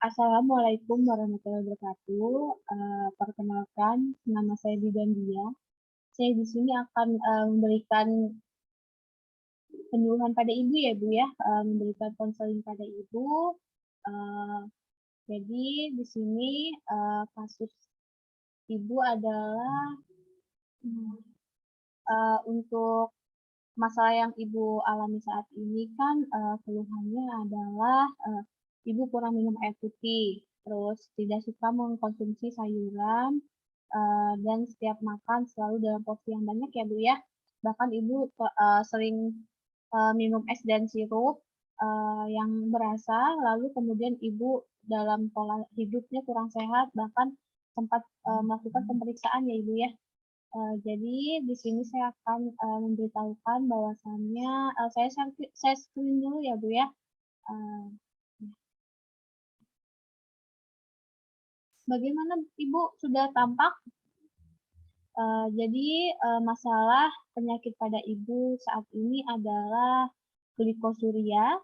Assalamualaikum warahmatullahi wabarakatuh. Perkenalkan, nama saya Didandia. Saya di sini akan memberikan penyuluhan pada ibu ya Bu ya, memberikan konseling pada ibu. Eh, jadi di sini kasus ibu adalah untuk masalah yang ibu alami saat ini kan keluhannya adalah ibu kurang minum air putih, terus tidak suka mengkonsumsi sayuran, dan setiap makan selalu dalam porsi yang banyak ya Bu ya. Bahkan ibu sering minum es dan sirup yang berasa, lalu kemudian ibu dalam pola hidupnya kurang sehat, bahkan sempat melakukan pemeriksaan ya Ibu ya. Jadi di sini saya akan memberitahukan bahwasannya saya screen dulu ya Bu ya. Uh, Bagaimana Ibu sudah tampak? Jadi masalah penyakit pada ibu saat ini adalah glikosiria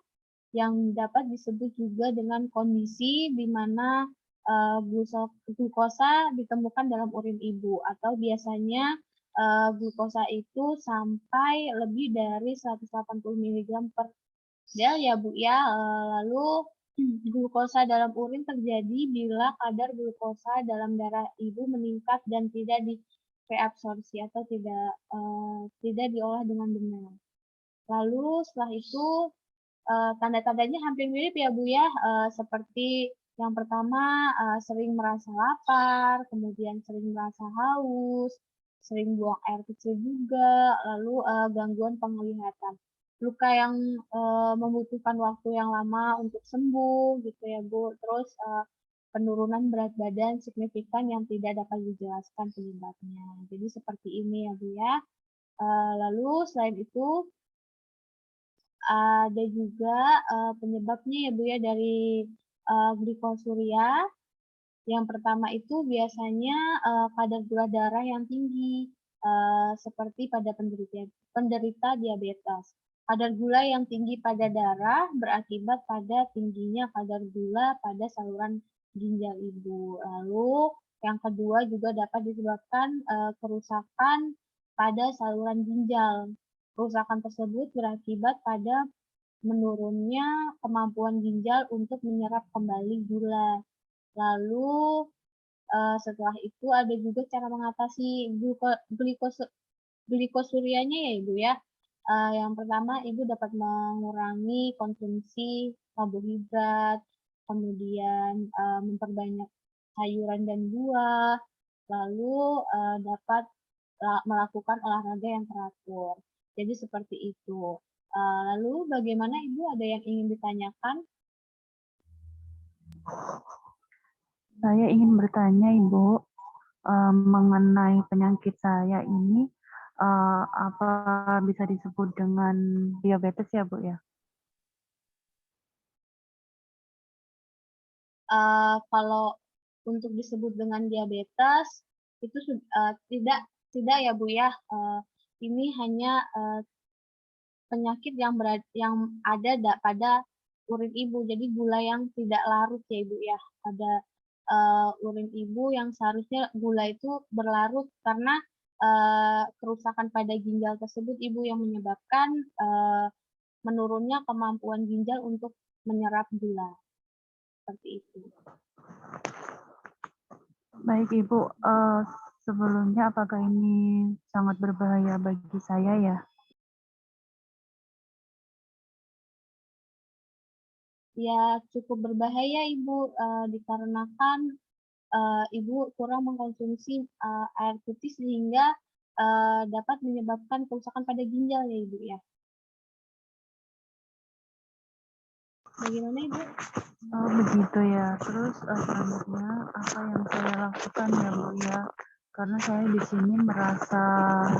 yang dapat disebut juga dengan kondisi di mana glukosa ditemukan dalam urin ibu atau biasanya glukosa itu sampai lebih dari 180 mg per del ya Bu ya. Lalu glukosa dalam urin terjadi bila kadar glukosa dalam darah ibu meningkat dan tidak reabsorpsi atau tidak diolah dengan benar. Lalu setelah itu tanda-tandanya hampir mirip ya Bu ya, seperti yang pertama sering merasa lapar, kemudian sering merasa haus, sering buang air kecil juga, lalu gangguan penglihatan. Luka yang membutuhkan waktu yang lama untuk sembuh gitu ya Bu. Terus penurunan berat badan signifikan yang tidak dapat dijelaskan penyebabnya. Jadi seperti ini ya Bu ya. Lalu selain itu ada juga penyebabnya ya Bu ya dari glikosiria. Yang pertama itu biasanya kadar gula darah yang tinggi seperti pada penderita diabetes. Kadar gula yang tinggi pada darah berakibat pada tingginya kadar gula pada saluran ginjal ibu. Lalu yang kedua juga dapat disebabkan kerusakan pada saluran ginjal. Kerusakan tersebut berakibat pada menurunnya kemampuan ginjal untuk menyerap kembali gula. Lalu setelah itu ada juga cara mengatasi glikosurianya ya Ibu ya. Yang pertama Ibu dapat mengurangi konsumsi karbohidrat, kemudian memperbanyak sayuran dan buah, lalu dapat melakukan olahraga yang teratur. Jadi seperti itu. Lalu bagaimana Ibu, ada yang ingin ditanyakan? Saya ingin bertanya Ibu mengenai penyakit saya ini, apa bisa disebut dengan diabetes ya Bu ya? Kalau untuk disebut dengan diabetes itu tidak ya Bu ya. Ini hanya penyakit yang ada pada urin ibu. Jadi gula yang tidak larut ya Ibu ya. Pada urin ibu yang seharusnya gula itu berlarut karena kerusakan pada ginjal tersebut Ibu yang menyebabkan menurunnya kemampuan ginjal untuk menyerap gula. Seperti itu. Baik Ibu, sebelumnya apakah ini sangat berbahaya bagi saya ya? Ya cukup berbahaya Ibu dikarenakan Ibu kurang mengkonsumsi air putih sehingga dapat menyebabkan kerusakan pada ginjal ya Ibu ya. Bagaimana Ibu? Begitu ya. Terus selanjutnya apa yang saya lakukan ya Bu ya? Karena saya di sini merasa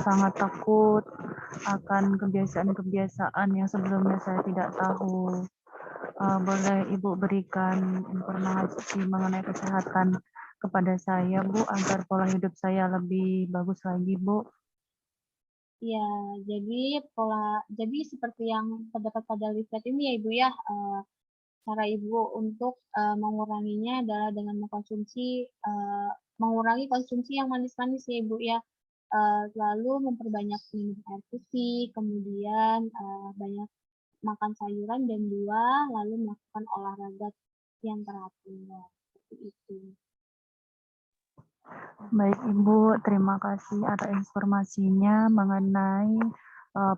sangat takut akan kebiasaan-kebiasaan yang sebelumnya saya tidak tahu. Boleh Ibu berikan informasi mengenai kesehatan kepada saya Bu, agar pola hidup saya lebih bagus lagi Bu? Ya, jadi seperti yang terdapat pada leaflet ini ya Ibu ya, cara Ibu untuk menguranginya adalah dengan mengurangi konsumsi yang manis-manis ya Ibu ya. Lalu memperbanyak minum air putih, kemudian banyak makan sayuran dan buah, lalu melakukan olahraga yang teratur. Seperti itu. Baik Ibu, terima kasih atas informasinya mengenai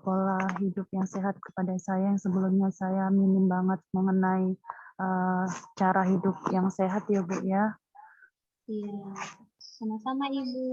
pola hidup yang sehat kepada saya yang sebelumnya saya minim banget mengenai cara hidup yang sehat ya Bu ya. Iya, sama-sama Ibu.